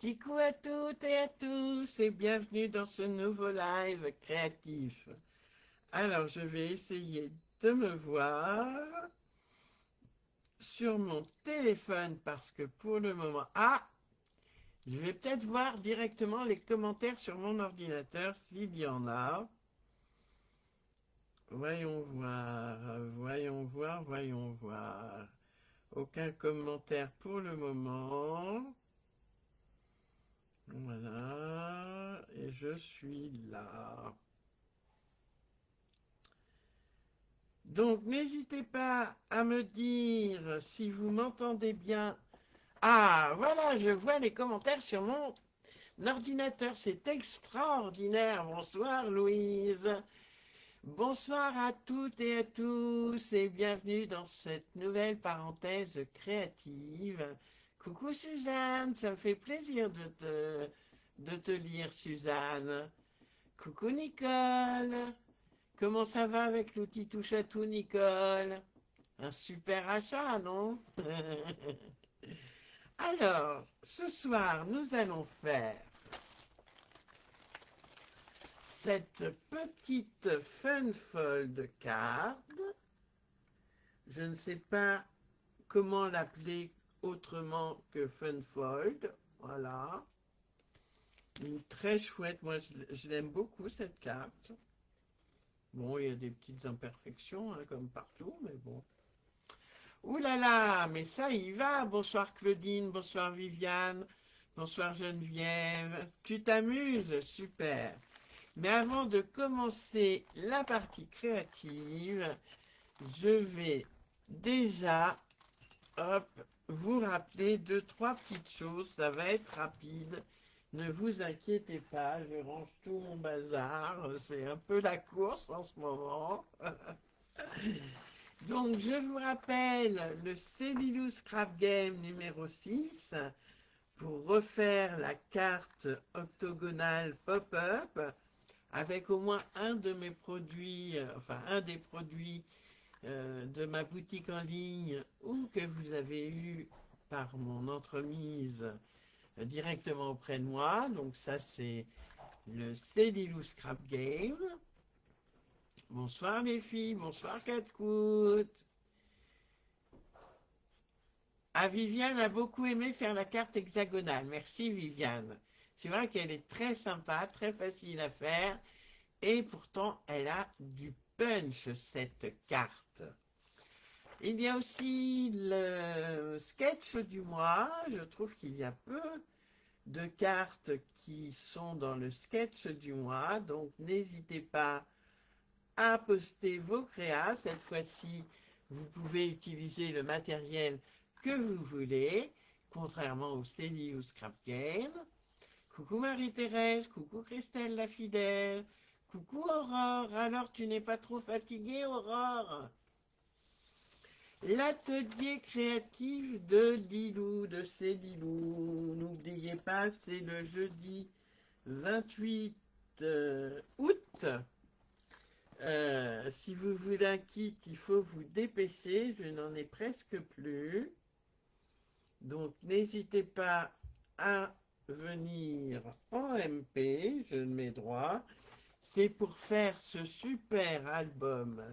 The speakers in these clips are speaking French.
Coucou à toutes et à tous et bienvenue dans ce nouveau live créatif. Alors, je vais essayer de me voir sur mon téléphone parce que pour le moment... Ah! Je vais peut-être voir directement les commentaires sur mon ordinateur s'il y en a. Voyons voir, voyons voir, voyons voir. Aucun commentaire pour le moment. Voilà, et je suis là. Donc, n'hésitez pas à me dire si vous m'entendez bien. Ah, voilà, je vois les commentaires sur mon ordinateur. C'est extraordinaire. Bonsoir, Louise. Bonsoir à toutes et à tous et bienvenue dans cette nouvelle parenthèse créative. Coucou, Suzanne, ça me fait plaisir de te lire, Suzanne. Coucou, Nicole. Comment ça va avec l'outil touche à tout, Nicole? Un super achat, non? Alors, ce soir, nous allons faire cette petite Funfold card. Je ne sais pas comment l'appeler autrement que Funfold. Voilà. Une très chouette. Moi, je l'aime beaucoup, cette carte. Bon, il y a des petites imperfections, hein, comme partout, mais bon. Ouh là là, mais ça y va. Bonsoir Claudine, bonsoir Viviane, bonsoir Geneviève. Tu t'amuses? Super. Mais avant de commencer la partie créative, je vais déjà, hop, vous rappeler deux, trois petites choses. Ça va être rapide. Ne vous inquiétez pas, je range tout mon bazar. C'est un peu la course en ce moment. Donc, je vous rappelle le Cellulose Scrap Game numéro 6 pour refaire la carte octogonale pop-up avec au moins un de mes produits, enfin un des produits de ma boutique en ligne ou que vous avez eu par mon entremise directement auprès de moi. Donc ça, c'est le Cellulose Scrap Game. Bonsoir les filles, bonsoir Catcoute. Ah, Viviane a beaucoup aimé faire la carte hexagonale. Merci Viviane. C'est vrai qu'elle est très sympa, très facile à faire et pourtant elle a du punch cette carte. Il y a aussi le sketch du mois. Je trouve qu'il y a peu de cartes qui sont dans le sketch du mois. Donc n'hésitez pas à poster vos créas. Cette fois-ci, vous pouvez utiliser le matériel que vous voulez, contrairement au CELI ou Scrap Game. Coucou Marie-Thérèse, coucou Christelle la fidèle, coucou Aurore, alors tu n'es pas trop fatiguée Aurore? L'atelier créatif de Lilou, de Célilou, n'oubliez pas, c'est le jeudi 28 août. Si vous voulez un kit, il faut vous dépêcher, je n'en ai presque plus. Donc n'hésitez pas à venir en MP, je mets droit. C'est pour faire ce super album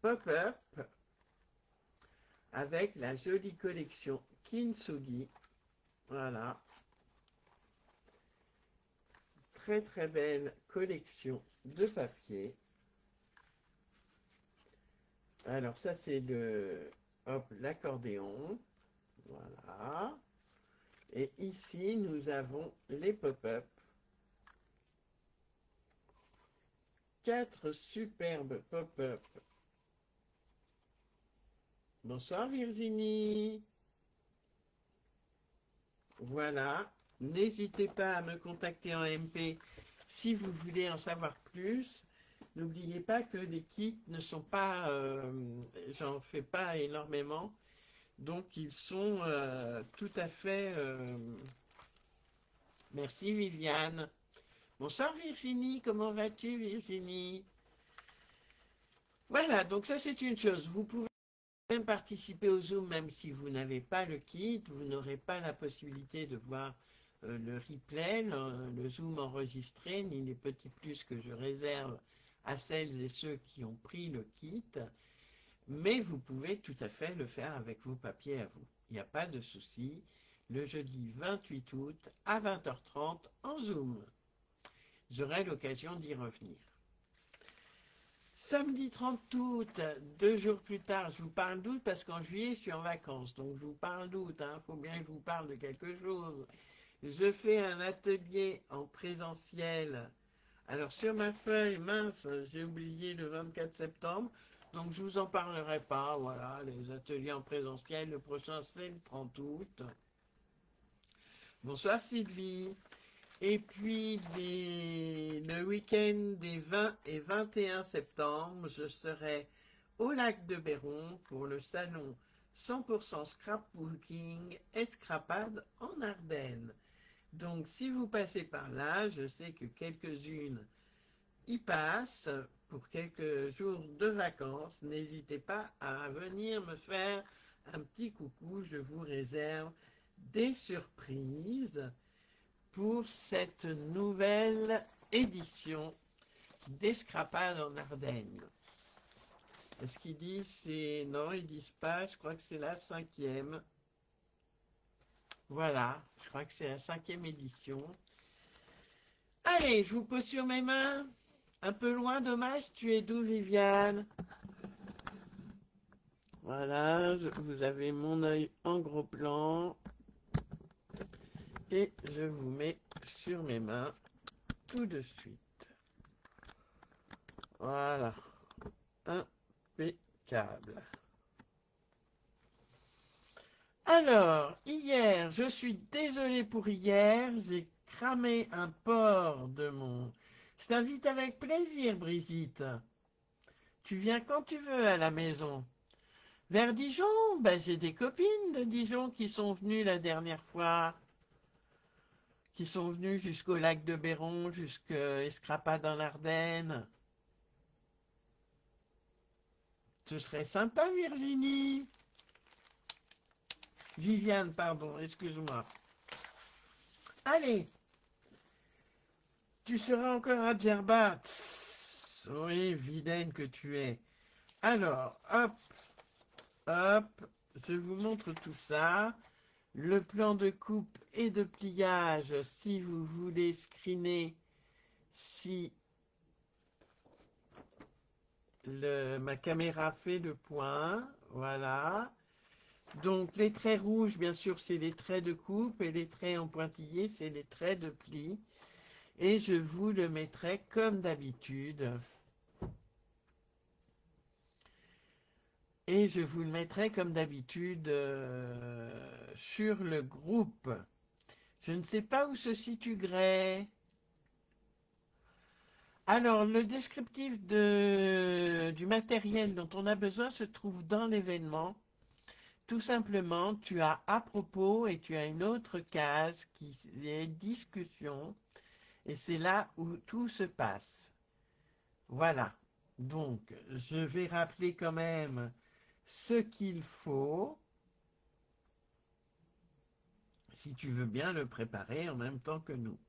pop-up avec la jolie collection Kintsugi. Voilà. Très très belle collection de papier. Alors ça c'est le hop l'accordéon. Voilà. Et ici nous avons les pop-up. 4 superbes pop-up. Bonsoir Virginie. Voilà. N'hésitez pas à me contacter en MP si vous voulez en savoir plus. N'oubliez pas que les kits ne sont pas, j'en fais pas énormément, donc ils sont tout à fait. Merci Viviane. Bonsoir Virginie, comment vas-tu Virginie? Voilà, donc ça c'est une chose. Vous pouvez même participer au Zoom même si vous n'avez pas le kit, vous n'aurez pas la possibilité de voir le replay, le zoom enregistré, ni les petits plus que je réserve à celles et ceux qui ont pris le kit, mais vous pouvez tout à fait le faire avec vos papiers à vous. Il n'y a pas de souci. Le jeudi 28 août à 20h30 en Zoom. J'aurai l'occasion d'y revenir. Samedi 30 août, 2 jours plus tard, je vous parle d'août parce qu'en juillet, je suis en vacances. Donc, je vous parle d'août. Il faut bien que je vous parle de quelque chose. Je fais un atelier en présentiel. Alors, sur ma feuille, mince, j'ai oublié le 24 septembre. Donc, je ne vous en parlerai pas. Voilà, les ateliers en présentiel. Le prochain, c'est le 30 août. Bonsoir Sylvie. Et puis, le week-end des 20 et 21 septembre, je serai au lac de Béron pour le salon 100% scrapbooking et scrapade en Ardennes. Donc, si vous passez par là, je sais que quelques-unes y passent pour quelques jours de vacances. N'hésitez pas à venir me faire un petit coucou. Je vous réserve des surprises pour cette nouvelle édition d'Escrapade en Ardennes. Est-ce qu'ils disent c'est... Non, ils disent pas, je crois que c'est la 5e. Voilà, je crois que c'est la 5e édition. Allez, je vous pose sur mes mains. Un peu loin, dommage, tu es d'où, Viviane? Voilà, vous avez mon œil en gros plan. Et je vous mets sur mes mains tout de suite. Voilà. Impeccable. Alors, hier, je suis désolé pour hier, j'ai cramé un porc de mon... Je t'invite avec plaisir, Brigitte. Tu viens quand tu veux à la maison. Vers Dijon, ben, j'ai des copines de Dijon qui sont venues la dernière fois, qui sont venues jusqu'au lac de Béron, jusqu'à Escrapade dans l'Ardenne. Ce serait sympa, Virginie. Viviane, pardon, excuse-moi. Allez, tu seras encore à Djerba. Oui, vilaine que tu es. Alors, hop, hop, je vous montre tout ça. Le plan de coupe et de pliage, si vous voulez screener, si ma caméra fait le point, voilà. Donc les traits rouges, bien sûr, c'est les traits de coupe et les traits en pointillé, c'est les traits de pli. Et je vous le mettrai comme d'habitude. Et je vous le mettrai comme d'habitude sur le groupe. Je ne sais pas où se situe Gray. Alors, le descriptif du matériel dont on a besoin se trouve dans l'événement. Tout simplement, tu as à propos et tu as une autre case qui est discussion. Et c'est là où tout se passe. Voilà. Donc, je vais rappeler quand même ce qu'il faut, si tu veux bien le préparer en même temps que nous.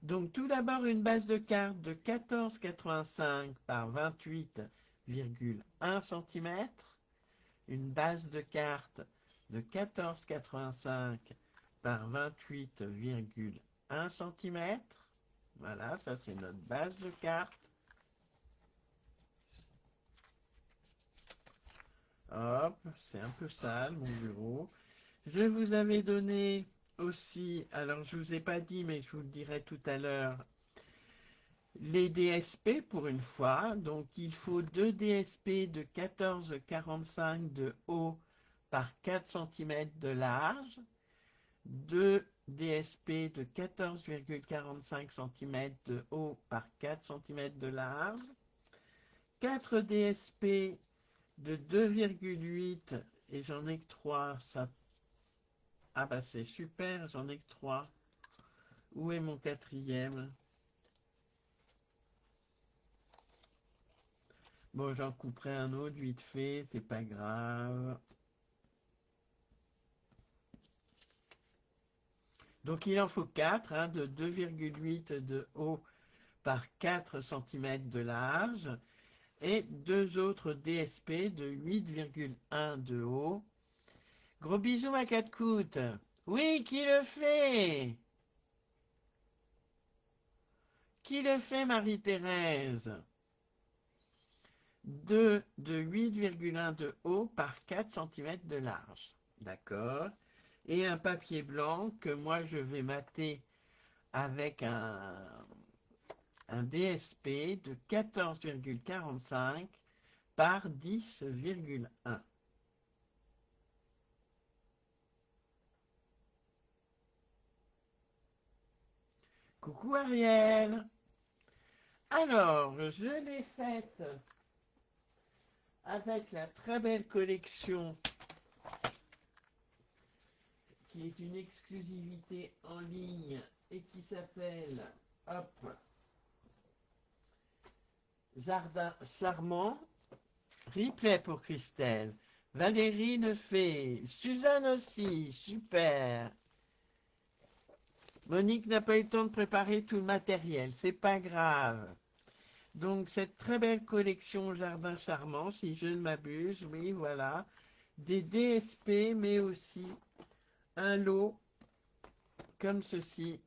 Donc, tout d'abord, une base de carte de 14,85 par 28,1 cm. Une base de carte de 14,85 par 28,1 cm. Voilà, ça c'est notre base de carte. Hop, c'est un peu sale mon bureau. Je vous avais donné aussi, alors je ne vous ai pas dit, mais je vous le dirai tout à l'heure, les DSP pour une fois. Donc il faut 2 DSP de 14,45 de haut par 4 cm de large, 2 DSP de 14,45 cm de haut par 4 cm de large, 4 DSP de 2,8 et j'en ai que 3, ça... Ah bah c'est super, j'en ai que 3. Où est mon quatrième? Bon, j'en couperai un autre vite fait, c'est pas grave. Donc il en faut 4, hein, de 2,8 de haut par 4 cm de large et deux autres DSP de 8,1 de haut. Gros bisous ma Catcoute. Oui, qui le fait? Qui le fait, Marie-Thérèse? 2 de 8,1 de haut par 4 cm de large. D'accord. Et un papier blanc que moi je vais mater avec un DSP de 14,45 par 10,1. Coucou Ariel. Alors, je l'ai faite avec la très belle collection qui est une exclusivité en ligne et qui s'appelle, hop, Jardin Charmant. Replay pour Christelle. Valérie le fait. Suzanne aussi. Super. Monique n'a pas eu le temps de préparer tout le matériel. C'est pas grave. Donc, cette très belle collection Jardin Charmant, si je ne m'abuse, oui, voilà. Des DSP, mais aussi un lot comme ceci.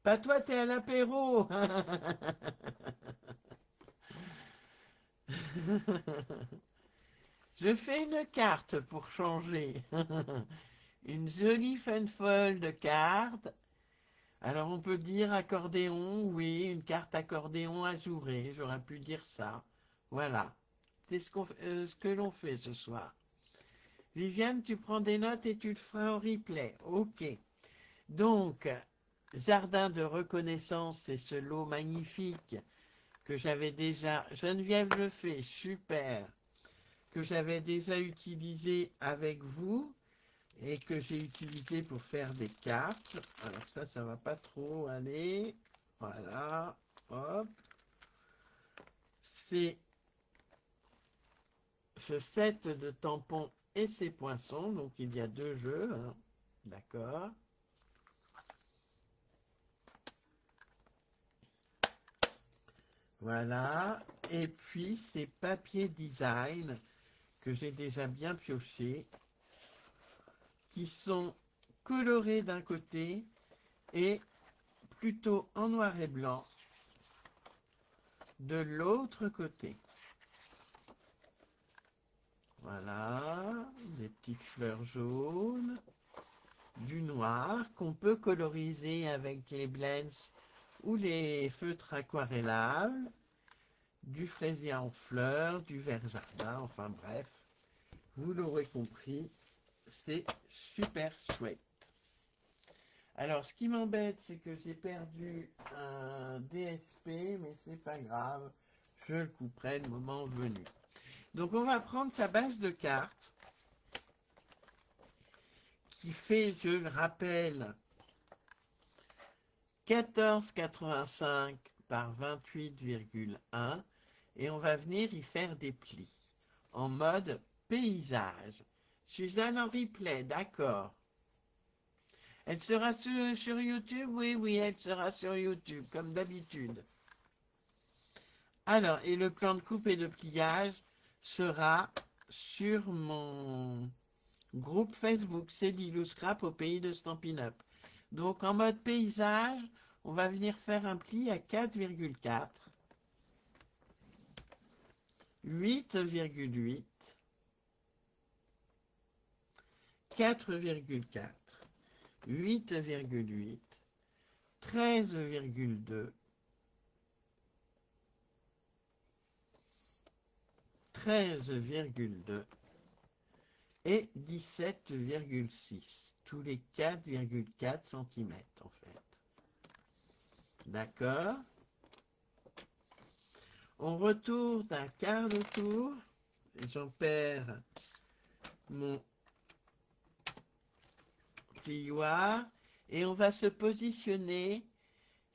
Pas toi, t'es à l'apéro. Je fais une carte pour changer. Une jolie Funfold carte. Alors on peut dire accordéon, oui, une carte accordéon ajourée, j'aurais pu dire ça. Voilà. C'est ce que l'on fait ce soir. Viviane, tu prends des notes et tu le feras en replay. Ok. Donc, jardin de reconnaissance, c'est ce lot magnifique que j'avais déjà. Geneviève le fait, super. Que j'avais déjà utilisé avec vous et que j'ai utilisé pour faire des cartes. Alors ça va pas trop aller. Voilà, hop. C'est ce set de tampons et ses poinçons. Donc il y a deux jeux, hein. D'accord. Voilà. Et puis ces papiers design que j'ai déjà bien pioché, qui sont colorés d'un côté et plutôt en noir et blanc de l'autre côté. Voilà, des petites fleurs jaunes, du noir qu'on peut coloriser avec les blends ou les feutres aquarellables, du fraisier en fleurs, du vert jardin, enfin bref, vous l'aurez compris, c'est super chouette. Alors, ce qui m'embête, c'est que j'ai perdu un DSP, mais c'est pas grave, je le couperai le moment venu. Donc, on va prendre sa base de cartes, qui fait, je le rappelle, 14,85 par 28,1, et on va venir y faire des plis, en mode paysage. Suzanne en replay, d'accord. Elle sera sur YouTube? Oui, oui, elle sera sur YouTube, comme d'habitude. Alors, et le plan de coupe et de pliage sera sur mon groupe Facebook, c'est Lilou Scrap au pays de Stampin' Up. Donc, en mode paysage, on va venir faire un pli à 4,4, 8,8, 4,4, 8,8, 13,2, 13,2 et 17,6. Tous les 4,4 cm en fait. D'accord? On retourne d'un quart de tour. J'en perds mon plioir. Et on va se positionner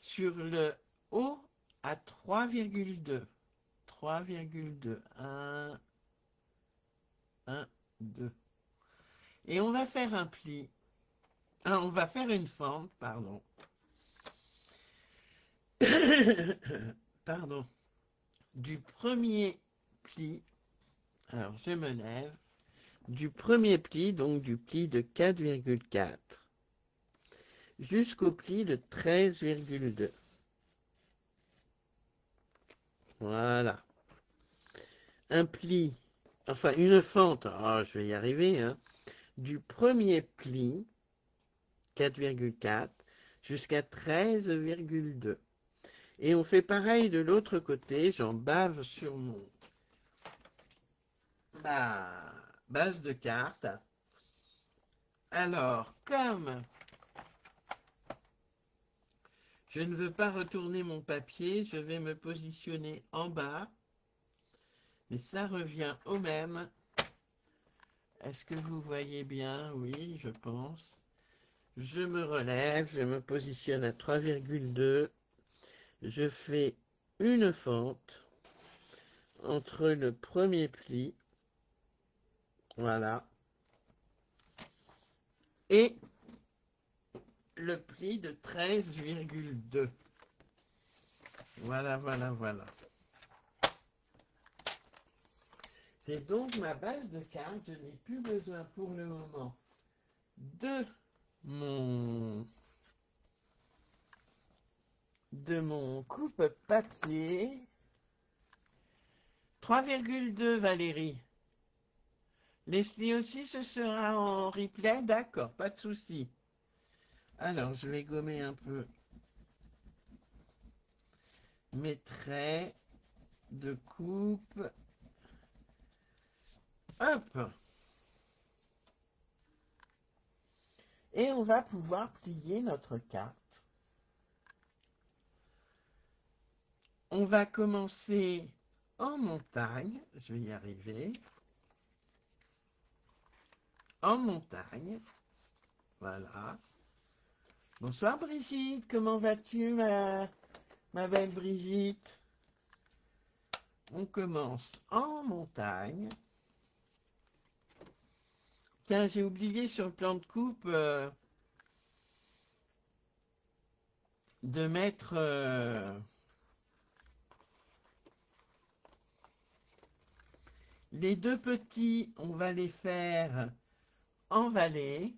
sur le haut à 3,2. 3,2. 1, 1, 2. Et on va faire un pli. On va faire une fente, pardon. Pardon. Du premier pli. Alors, je me lève. Du premier pli, donc du pli de 4,4 jusqu'au pli de 13,2. Voilà. Un pli, enfin une fente, je vais y arriver, hein, du premier pli, 4,4, jusqu'à 13,2. Et on fait pareil de l'autre côté, j'en bave sur ma base de carte. Alors, comme je ne veux pas retourner mon papier, je vais me positionner en bas, mais ça revient au même. Est-ce que vous voyez bien? Oui, je pense. Je me relève, je me positionne à 3,2. Je fais une fente entre le premier pli, voilà, et le pli de 13,2. Voilà, voilà, voilà. C'est donc ma base de carte. Je n'ai plus besoin pour le moment de mon coupe-papier. 3,2 Valérie. Leslie aussi, ce sera en replay? D'accord, pas de souci. Alors, je vais gommer un peu mes traits de coupe. Hop. Et on va pouvoir plier notre carte. On va commencer en montagne. Je vais y arriver. En montagne. Voilà. Bonsoir Brigitte, comment vas-tu ma belle Brigitte? On commence en montagne. Tiens, j'ai oublié sur le plan de coupe de mettre les deux petits, on va les faire en vallée.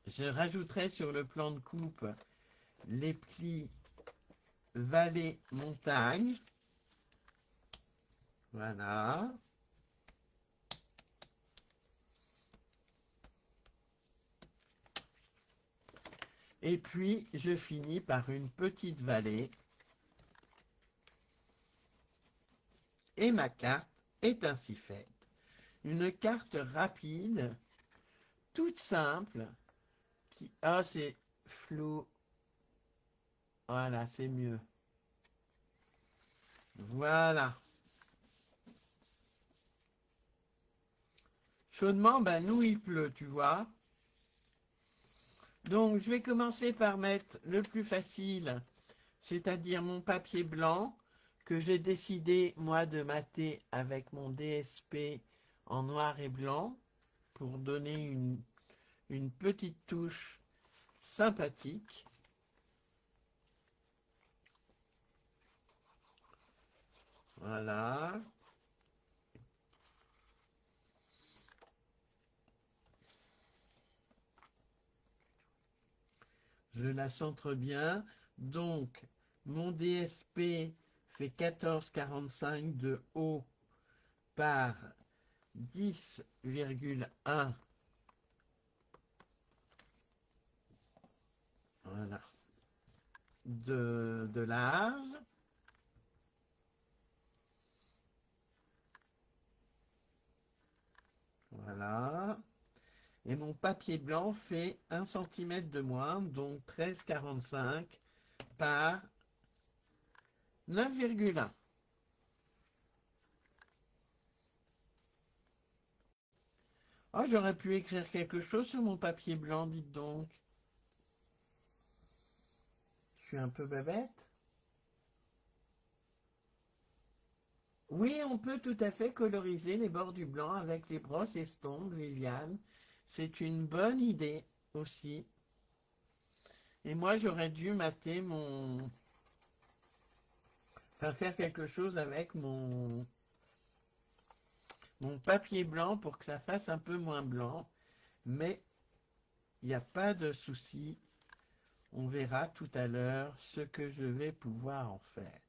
Je rajouterai sur le plan de coupe les plis vallée-montagne. Voilà. Et puis, je finis par une petite vallée. Et ma carte est ainsi faite. Une carte rapide, toute simple, qui... Ah, c'est flou. Voilà, c'est mieux. Voilà. Chaudement, ben nous, il pleut, tu vois. Donc, je vais commencer par mettre le plus facile, c'est-à-dire mon papier blanc, que j'ai décidé, moi, de mater avec mon DSP en noir et blanc, pour donner une petite touche sympathique. Voilà. Je la centre bien. Donc, mon DSP fait 14,45 de haut par 10,1. Voilà. De large. Voilà. Et mon papier blanc fait 1 cm de moins, donc 13,45 par 9,1. Oh, j'aurais pu écrire quelque chose sur mon papier blanc, dites donc. Je suis un peu bébête. Oui, on peut tout à fait coloriser les bords du blanc avec les brosses estompes, Viviane. C'est une bonne idée aussi. Et moi, j'aurais dû mater mon... Enfin, faire quelque chose avec mon papier blanc pour que ça fasse un peu moins blanc. Mais il n'y a pas de souci. On verra tout à l'heure ce que je vais pouvoir en faire.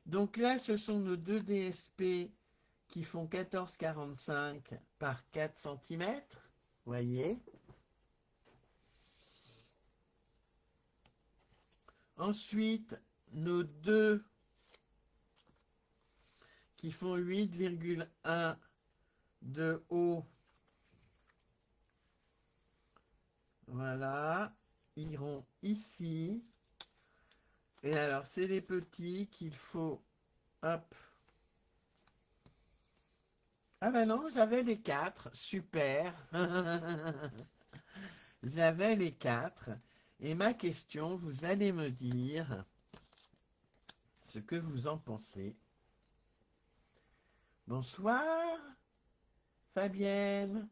Donc là, ce sont nos deux DSP qui font 14,45 par 4 cm. Voyez. Ensuite, nos deux qui font 8,1 de haut. Voilà. Iront ici. Et alors, c'est les petits qu'il faut... Hop. Ah ben non, j'avais les 4. Super. J'avais les 4. Et ma question, vous allez me dire ce que vous en pensez. Bonsoir, Fabienne.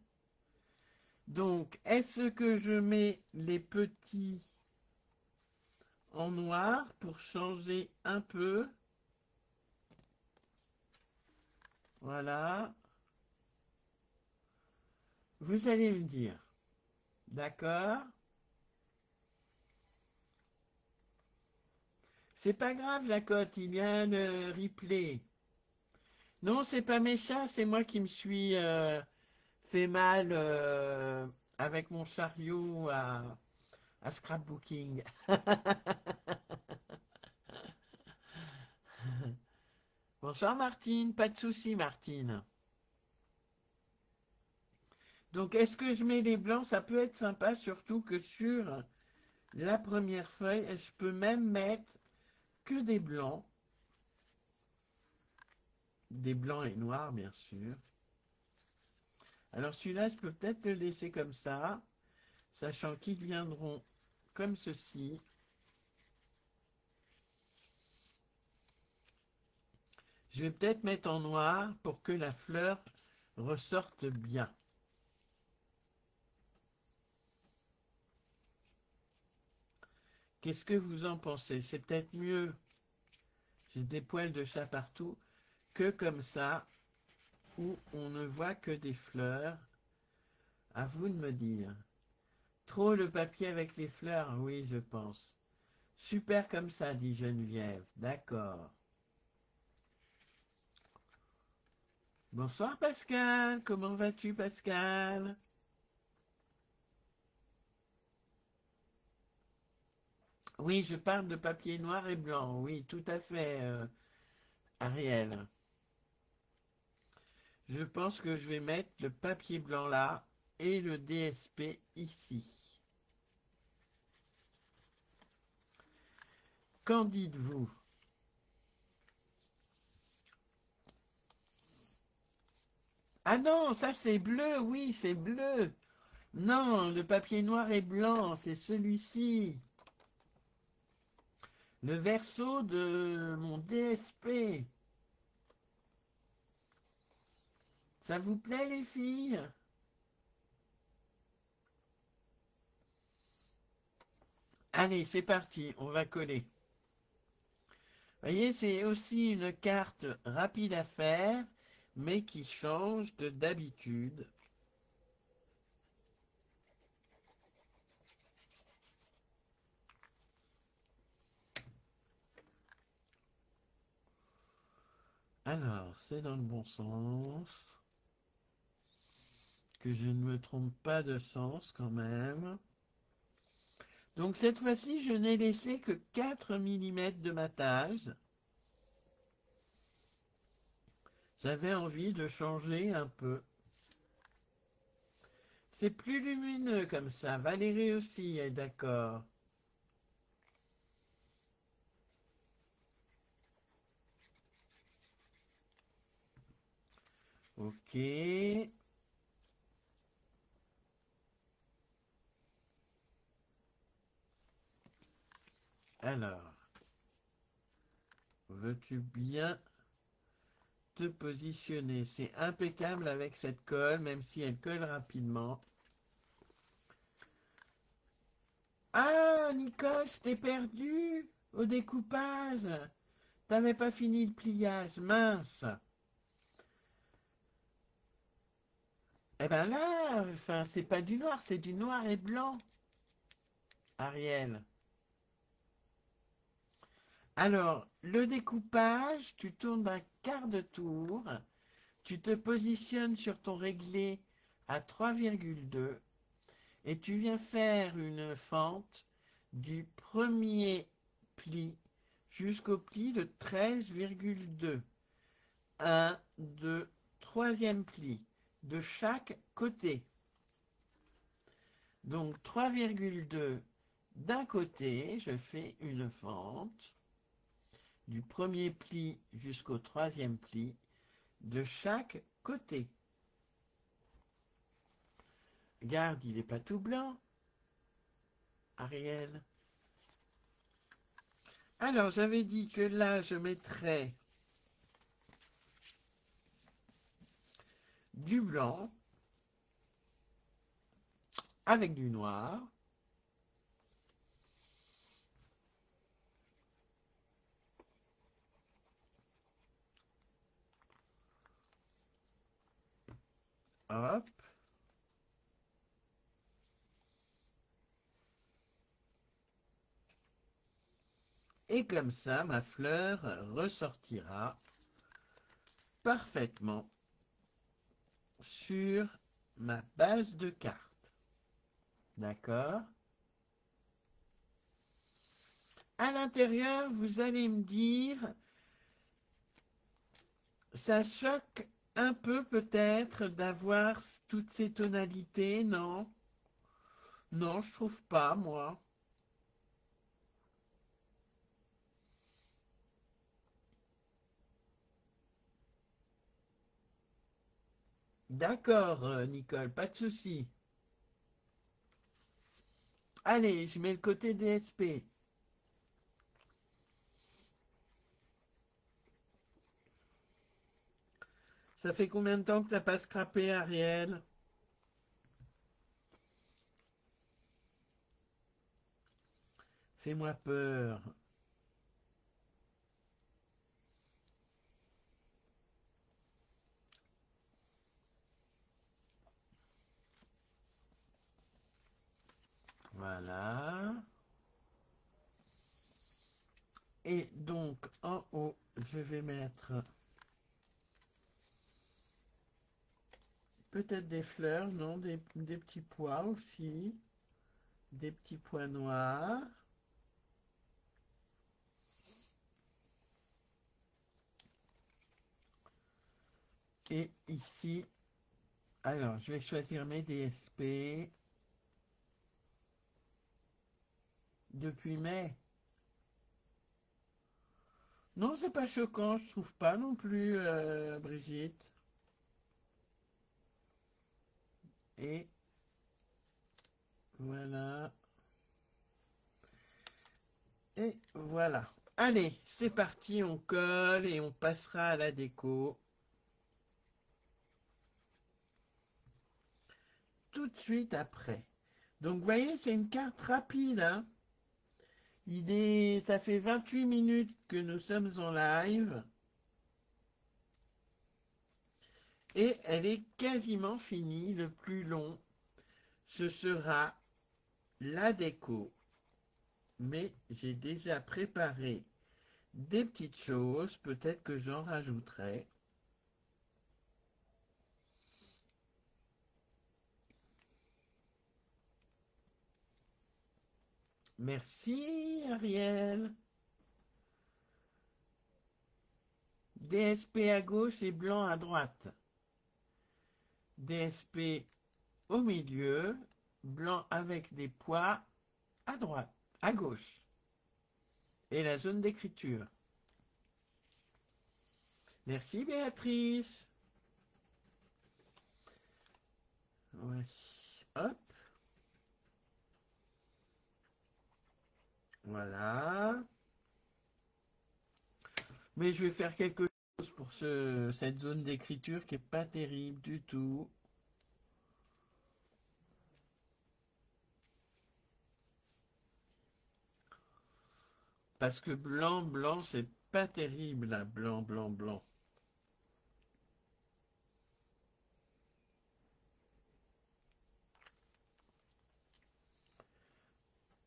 Donc, est-ce que je mets les petits en noir pour changer un peu? Voilà. Vous allez me dire. D'accord? C'est pas grave, la cote, il y a le replay. Non, c'est pas mes chats, c'est moi qui me suis fait mal avec mon chariot à scrapbooking. Bonsoir Martine, pas de souci Martine. Donc est-ce que je mets les blancs? Ça peut être sympa, surtout que sur la première feuille, je peux même mettre que des blancs et noirs bien sûr. Alors celui-là, je peux peut-être le laisser comme ça, sachant qu'ils viendront comme ceci. Je vais peut-être mettre en noir pour que la fleur ressorte bien. Qu'est-ce que vous en pensez? C'est peut-être mieux, j'ai des poils de chat partout, que comme ça, où on ne voit que des fleurs. À vous de me dire. Trop le papier avec les fleurs, oui, je pense. Super comme ça, dit Geneviève. D'accord. Bonsoir Pascal, comment vas-tu Pascal? Oui, je parle de papier noir et blanc, oui, tout à fait, Ariel. Je pense que je vais mettre le papier blanc là et le DSP ici. Qu'en dites-vous? Ah non, ça c'est bleu, oui, c'est bleu. Non, le papier noir et blanc, c'est celui-ci. Le verso de mon DSP. Ça vous plaît les filles? Allez, c'est parti, on va coller. Vous voyez, c'est aussi une carte rapide à faire, mais qui change de d'habitude. Alors, c'est dans le bon sens. Que je ne me trompe pas de sens quand même. Donc cette fois-ci, je n'ai laissé que 4 mm de matage. J'avais envie de changer un peu. C'est plus lumineux comme ça. Valérie aussi est d'accord. Ok. Alors, veux-tu bien te positionner. C'est impeccable avec cette colle, même si elle colle rapidement. Ah, Nicole, je t'ai perdu au découpage. T'avais pas fini le pliage, mince. Eh ben là, enfin, c'est pas du noir, c'est du noir et blanc, Ariel. Alors, le découpage, tu tournes d'un quart de tour, tu te positionnes sur ton réglé à 3,2 et tu viens faire une fente du premier pli jusqu'au pli de 13,2. 1, 2, troisième pli de chaque côté. Donc 3,2 d'un côté, je fais une fente du premier pli jusqu'au troisième pli de chaque côté. Regarde, il n'est pas tout blanc, Ariel. Alors, j'avais dit que là, je mettrais du blanc avec du noir. Hop. Et comme ça, ma fleur ressortira parfaitement sur ma base de carte. D'accord? À l'intérieur, vous allez me dire, ça choque un peu peut-être d'avoir toutes ces tonalités, non? Non, je trouve pas, moi. D'accord, Nicole, pas de souci. Allez, je mets le côté DSP. Ça fait combien de temps que t'as pas scrappé, Ariel? Fais-moi peur. Voilà. Et donc, en haut, je vais mettre peut-être des fleurs, non, des petits pois aussi. Des petits pois noirs. Et ici, alors, je vais choisir mes DSP depuis mai. Non, c'est pas choquant, je trouve pas non plus, Brigitte. Et voilà. Et voilà. Allez, c'est parti, on colle et on passera à la déco tout de suite après. Donc, vous voyez, c'est une carte rapide, hein. Ça fait 28 minutes que nous sommes en live et elle est quasiment finie. Le plus long, ce sera la déco. Mais j'ai déjà préparé des petites choses, peut-être que j'en rajouterai. Merci Ariel. DSP à gauche et blanc à droite. DSP au milieu, blanc avec des pois à droite, à gauche. Et la zone d'écriture. Merci Béatrice. Ouais. Hop. Voilà. Mais je vais faire quelque chose pour cette zone d'écriture qui est pas terrible du tout. Parce que blanc, blanc, c'est pas terrible, là. Blanc, blanc, blanc.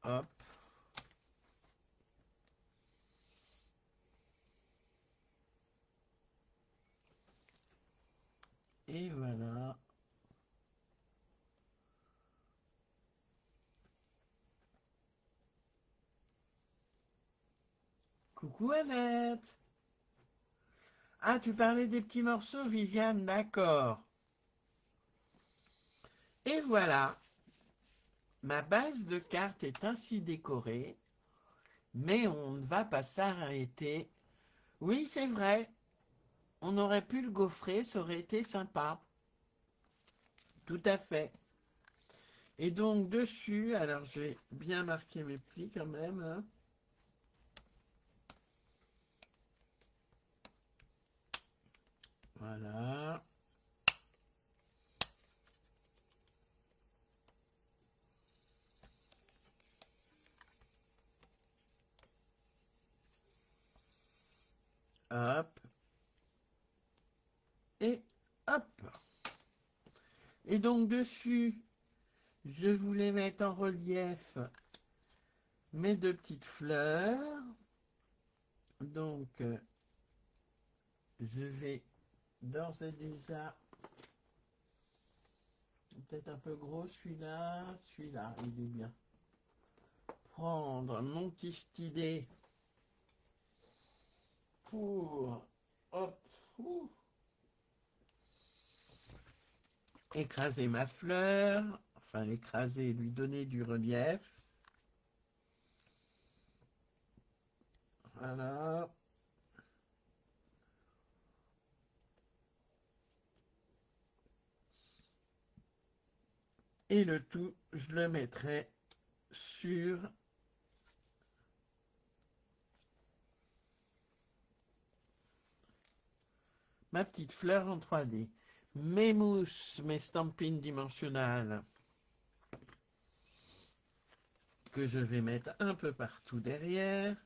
Hop. Et voilà. Coucou Annette. Ah, tu parlais des petits morceaux, Viviane, d'accord. Et voilà, ma base de cartes est ainsi décorée, mais on ne va pas s'arrêter. Oui, c'est vrai, on aurait pu le gaufrer, ça aurait été sympa. Tout à fait. Et donc dessus, alors j'ai bien marqué mes plis quand même, hein. Voilà. Hop. Et hop. Et donc dessus, je voulais mettre en relief mes deux petites fleurs. Donc, je vais d'ores et déjà, peut-être un peu gros celui-là, il est bien. Prendre mon petit stylet pour, hop, écraser ma fleur, enfin l'écraser, lui donner du relief. Voilà. Et le tout, je le mettrai sur ma petite fleur en 3D. Mes mousses, mes stampines dimensionnales que je vais mettre un peu partout derrière.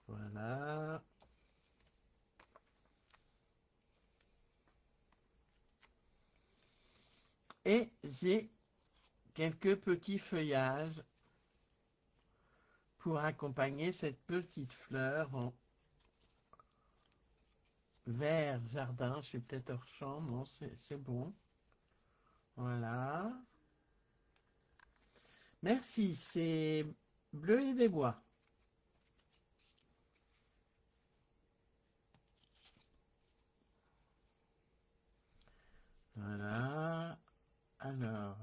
Voilà. Et j'ai quelques petits feuillages pour accompagner cette petite fleur en vert jardin. Je suis peut-être hors champ, non, c'est bon. Voilà. Merci, c'est bleu et des bois. Voilà. Alors,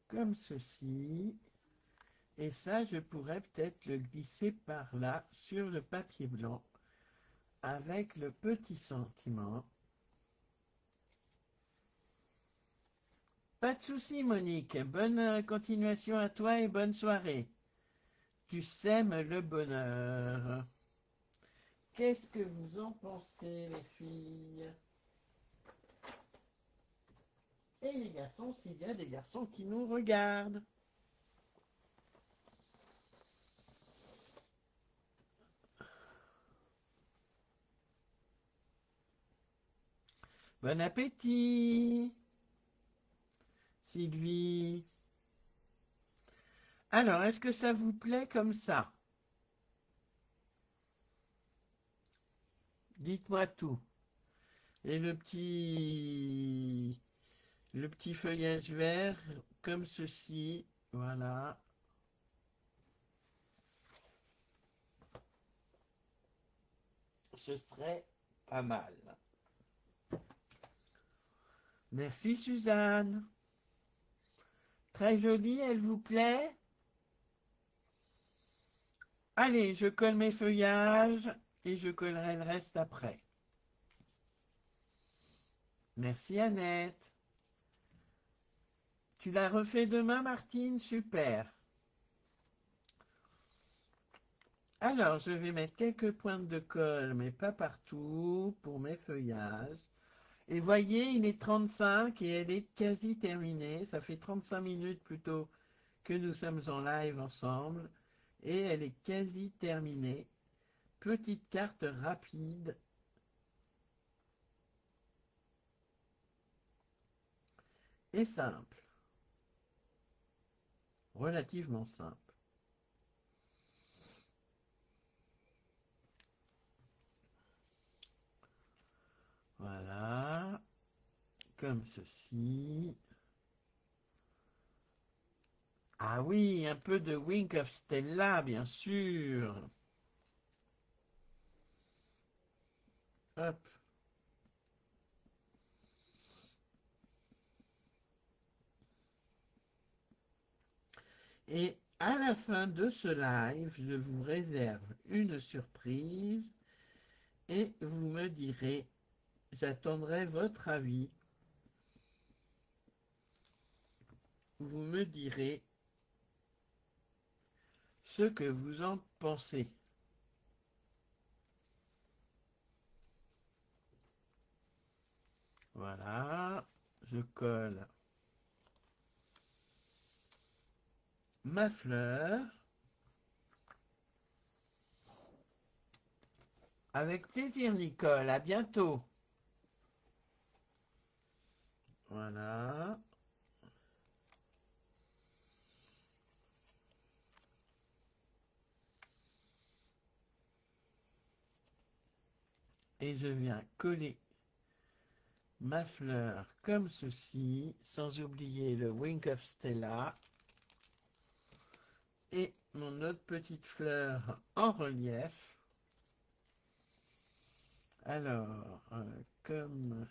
comme ceci. Et ça, je pourrais peut-être le glisser par là sur le papier blanc avec le petit sentiment. Pas de souci, Monique. Bonne continuation à toi et bonne soirée. Tu sèmes le bonheur. Qu'est-ce que vous en pensez, les filles? Et les garçons, s'il y a des garçons qui nous regardent. Bon appétit, Sylvie. Alors, est-ce que ça vous plaît comme ça? Dites-moi tout. Et le petit feuillage vert, comme ceci, voilà. Ce serait pas mal. Merci, Suzanne. Très jolie, elle vous plaît? Allez, je colle mes feuillages et je collerai le reste après. Merci, Annette. Tu la refais demain, Martine? Super. Alors, je vais mettre quelques pointes de colle, mais pas partout, pour mes feuillages. Et voyez, il est 35 et elle est quasi terminée. Ça fait 35 minutes plutôt que nous sommes en live ensemble. Et elle est quasi terminée. Petite carte rapide. Et simple. Relativement simple. Voilà. Comme ceci. Ah oui, un peu de Wink of Stella, bien sûr. Hop. Et à la fin de ce live, je vous réserve une surprise et vous me direz, j'attendrai votre avis, vous me direz ce que vous en pensez. Voilà, je colle ma fleur. Avec plaisir, Nicole, à bientôt. Voilà. Et je viens coller ma fleur comme ceci, sans oublier le Wink of Stella et mon autre petite fleur en relief. Alors, comme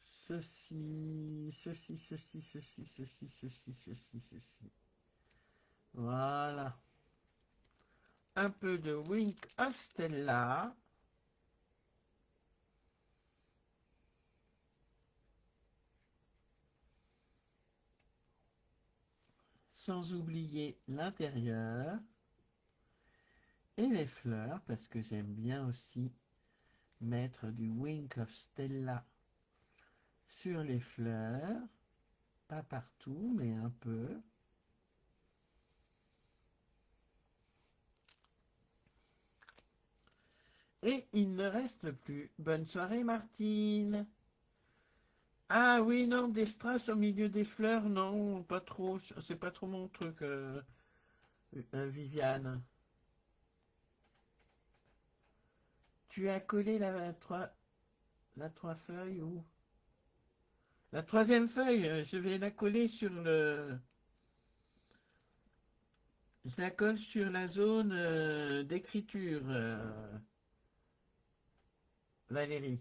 ceci, ceci, ceci, ceci, ceci, ceci, ceci, ceci. Voilà. Un peu de Wink of Stella. Sans oublier l'intérieur. Et les fleurs, parce que j'aime bien aussi mettre du Wink of Stella sur les fleurs. Pas partout, mais un peu. Et il ne reste plus. Bonne soirée, Martine. Ah oui, non, des strass au milieu des fleurs, non, pas trop. C'est pas trop mon truc, Viviane. Tu as collé la trois feuilles ou la troisième feuille, je vais la coller sur le. Je la colle sur la zone d'écriture, Valérie.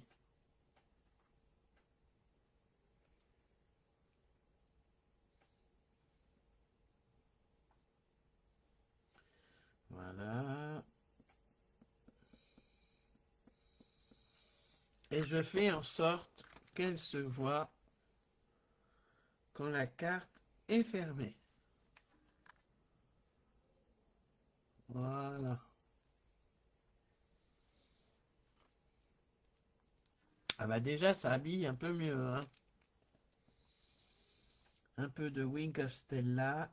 Voilà. Et je fais en sorte qu'elle se voit quand la carte est fermée. Voilà. Ah bah déjà, ça habille un peu mieux, hein. Un peu de Wink of Stella.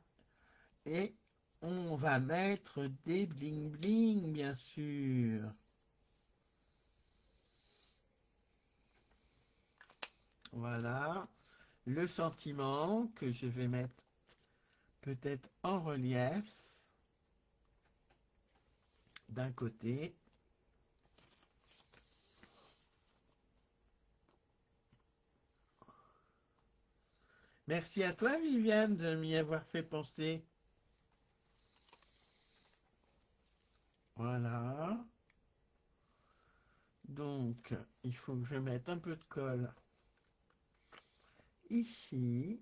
Et on va mettre des bling bling, bien sûr. Voilà. Le sentiment que je vais mettre peut-être en relief d'un côté. Merci à toi, Viviane, de m'y avoir fait penser. Voilà. Donc, il faut que je mette un peu de colle ici.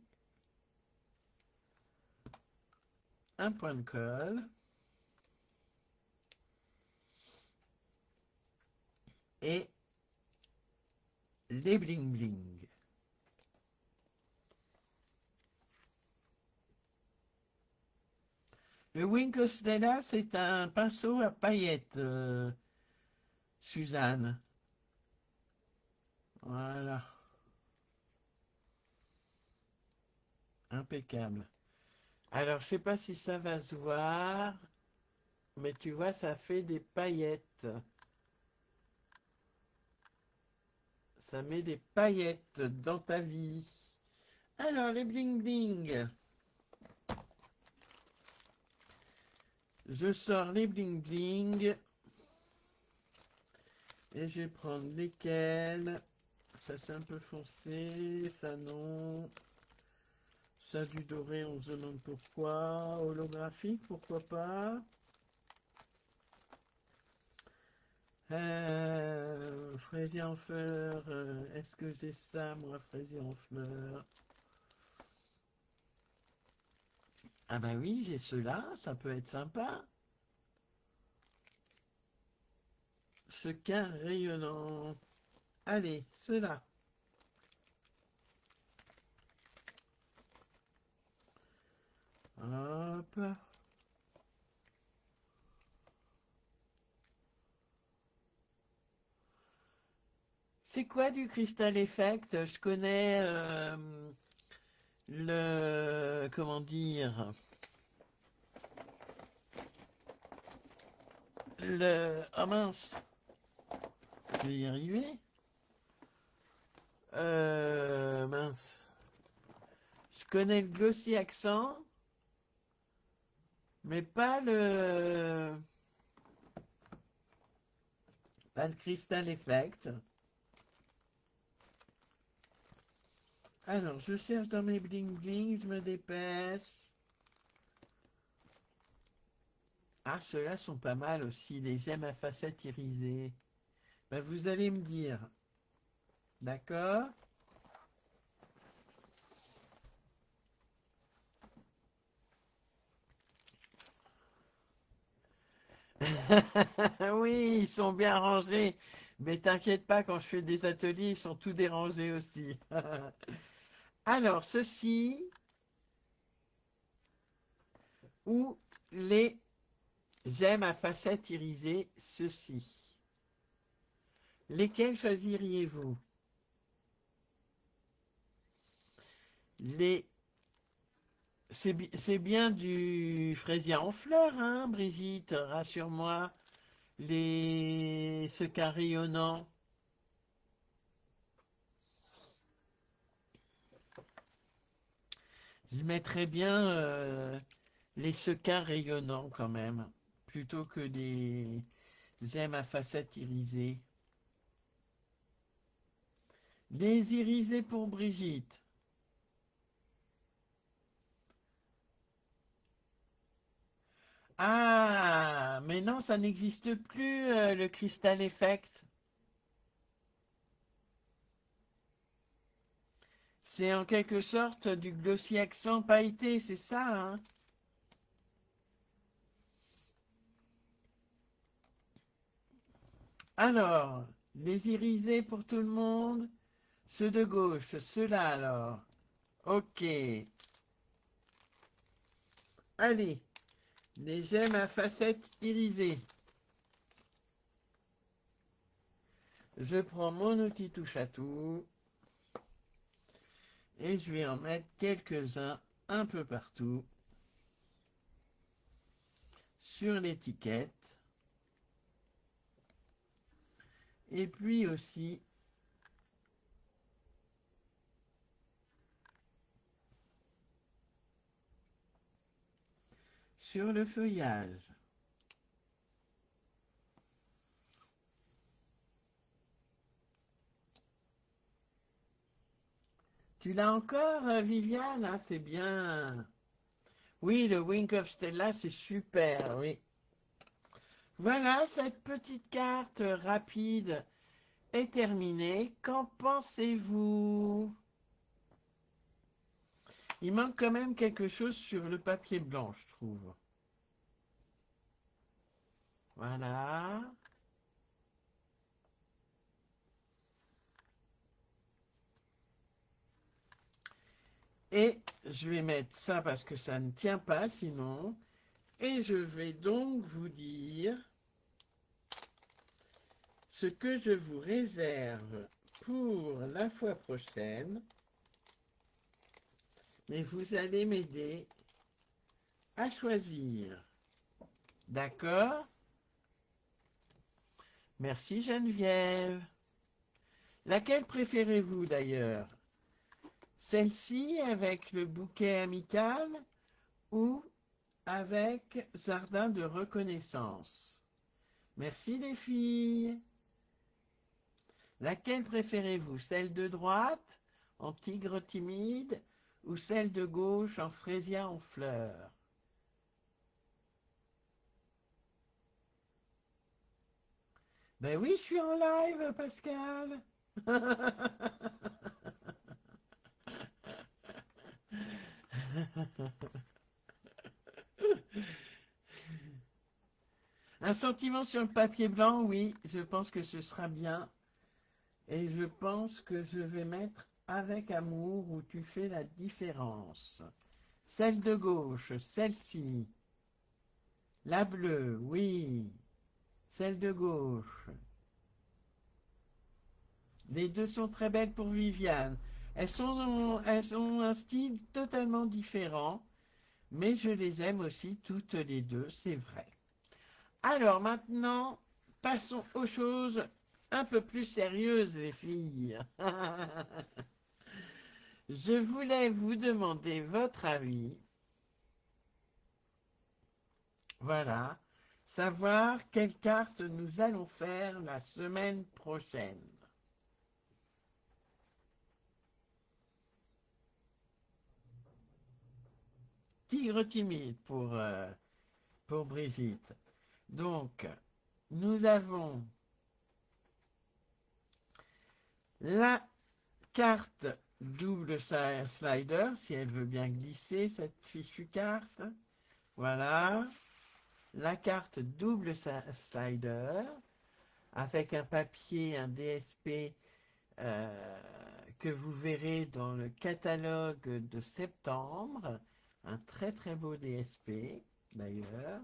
Un point de colle. Et les bling bling. Le Wink of Stella, c'est un pinceau à paillettes, Suzanne. Voilà, impeccable. Alors, je sais pas si ça va se voir, mais tu vois, ça fait des paillettes. Ça met des paillettes dans ta vie. Alors, les bling bling. Je sors les bling bling. Et je vais prendre lesquels. Ça, c'est un peu foncé. Ça, non. Ça, du doré, on se demande pourquoi. Holographique, pourquoi pas. Fraisier en fleurs. Est-ce que j'ai ça, moi, fraisier en fleurs? Ah bah oui, j'ai ceux-là. Ça peut être sympa. Sequin rayonnant. Allez, ceux-là. Hop. C'est quoi du Crystal Effect? Je connais le... Comment dire? Le... Oh mince, je vais y arriver. Mince. Je connais le Glossy Accent, mais pas le Crystal Effect. Alors, je cherche dans mes bling bling, je me dépêche. Ah, ceux-là sont pas mal aussi, les gemmes à facettes irisées. Ben, vous allez me dire, d'accord? Oui, ils sont bien rangés. Mais t'inquiète pas, quand je fais des ateliers, ils sont tout dérangés aussi. Alors, ceci ou les gemmes à facettes irisées, ceci. Lesquels choisiriez-vous? Les... C'est bien du fraisier en fleurs, hein, Brigitte, rassure-moi. Ce carillonnant. Je mettrais bien les sequins rayonnants quand même, plutôt que des gemmes à facettes irisées. Les irisés pour Brigitte. Ah, mais non, ça n'existe plus, le Crystal Effect. C'est en quelque sorte du glossy accent pailleté, c'est ça, hein? Alors, les irisés pour tout le monde, ceux de gauche, ceux-là alors. Ok. Allez, les gemmes à facettes irisées. Je prends mon outil touche à tout et je vais en mettre quelques-uns un peu partout sur l'étiquette et puis aussi sur le feuillage. Tu l'as encore, Viviane? Ah, c'est bien. Oui, le Wink of Stella, c'est super, oui. Voilà, cette petite carte rapide est terminée. Qu'en pensez-vous? Il manque quand même quelque chose sur le papier blanc, je trouve. Voilà. Et je vais mettre ça parce que ça ne tient pas sinon. Et je vais donc vous dire ce que je vous réserve pour la fois prochaine. Mais vous allez m'aider à choisir. D'accord? Merci Geneviève. Laquelle préférez-vous d'ailleurs? Celle-ci avec le bouquet amical ou avec jardin de reconnaissance? Merci les filles. Laquelle préférez-vous? Celle de droite en tigre timide ou celle de gauche en frésia en fleurs? Ben oui, je suis en live, Pascal. Un sentiment sur le papier blanc, oui, je pense que ce sera bien. Et je pense que je vais mettre avec amour où tu fais la différence. Celle de gauche, celle-ci. La bleue, oui. Celle de gauche. Les deux sont très belles pour Viviane. Elles ont un style totalement différent, mais je les aime aussi toutes les deux, c'est vrai. Alors maintenant, passons aux choses un peu plus sérieuses, les filles. Je voulais vous demander votre avis. Voilà. Savoir quelle carte nous allons faire la semaine prochaine. Tigre timide pour Brigitte. Donc, nous avons la carte double slider, si elle veut bien glisser cette fichue carte. Voilà. La carte double slider avec un papier, un DSP que vous verrez dans le catalogue de septembre. Un très très beau DSP d'ailleurs.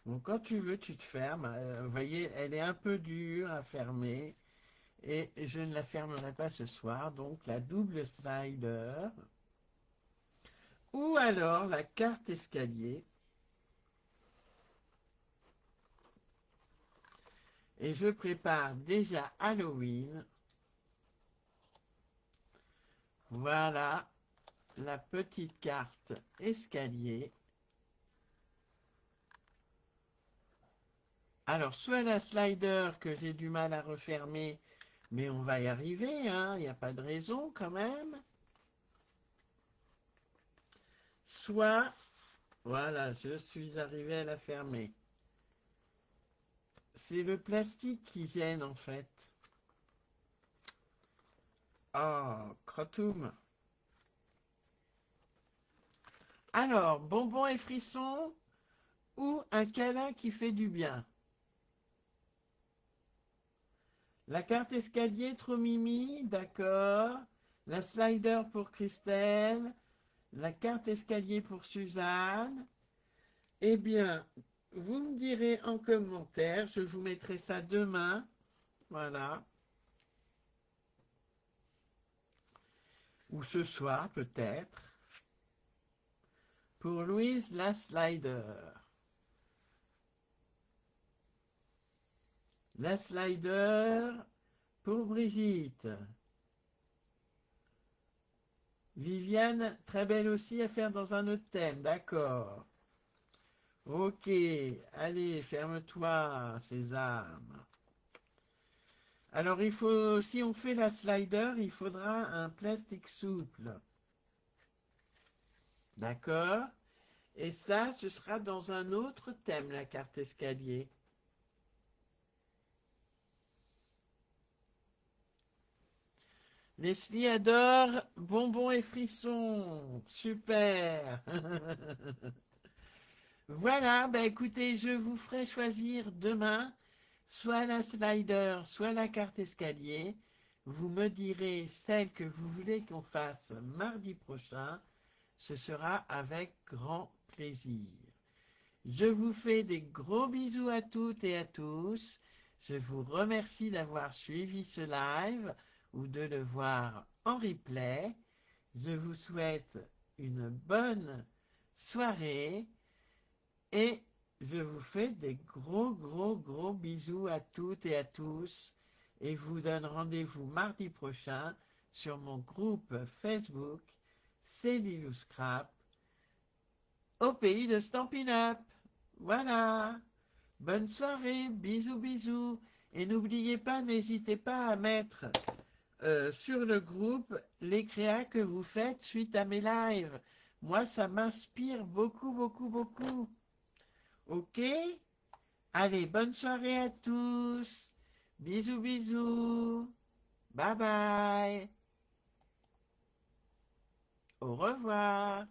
Donc quand tu veux, tu te fermes. Vous voyez, elle est un peu dure à fermer et je ne la fermerai pas ce soir. Donc la double slider ou alors la carte escalier. Et je prépare déjà Halloween. Voilà la petite carte escalier. Alors, soit la slider que j'ai du mal à refermer, mais on va y arriver, hein, il n'y a pas de raison quand même. Soit, voilà, je suis arrivé à la fermer. C'est le plastique qui gêne en fait. Oh, crotoum. Alors, bonbon et frisson ou un câlin qui fait du bien? La carte escalier, trop mimi, d'accord. La slider pour Christelle. La carte escalier pour Suzanne. Eh bien, vous me direz en commentaire, je vous mettrai ça demain. Voilà. Ou ce soir peut-être. Pour Louise, la slider. La slider pour Brigitte. Viviane, très belle aussi à faire dans un autre thème, d'accord. Ok, allez, ferme-toi, Sésame. Alors il faut, si on fait la slider, il faudra un plastique souple. D'accord? Et ça, ce sera dans un autre thème, la carte escalier. Leslie adore bonbons et frissons. Super. Voilà, ben écoutez, je vous ferai choisir demain soit la slider, soit la carte escalier. Vous me direz celle que vous voulez qu'on fasse mardi prochain. Ce sera avec grand plaisir. Je vous fais des gros bisous à toutes et à tous. Je vous remercie d'avoir suivi ce live ou de le voir en replay. Je vous souhaite une bonne soirée et je vous fais des gros bisous à toutes et à tous et vous donne rendez-vous mardi prochain sur mon groupe Facebook C'est Lilou Scrap au pays de Stampin' Up. Voilà. Bonne soirée, bisous et n'oubliez pas, n'hésitez pas à mettre sur le groupe les créas que vous faites suite à mes lives. Moi, ça m'inspire beaucoup. Ok? Allez, bonne soirée à tous. Bisous. Bye bye. Au revoir.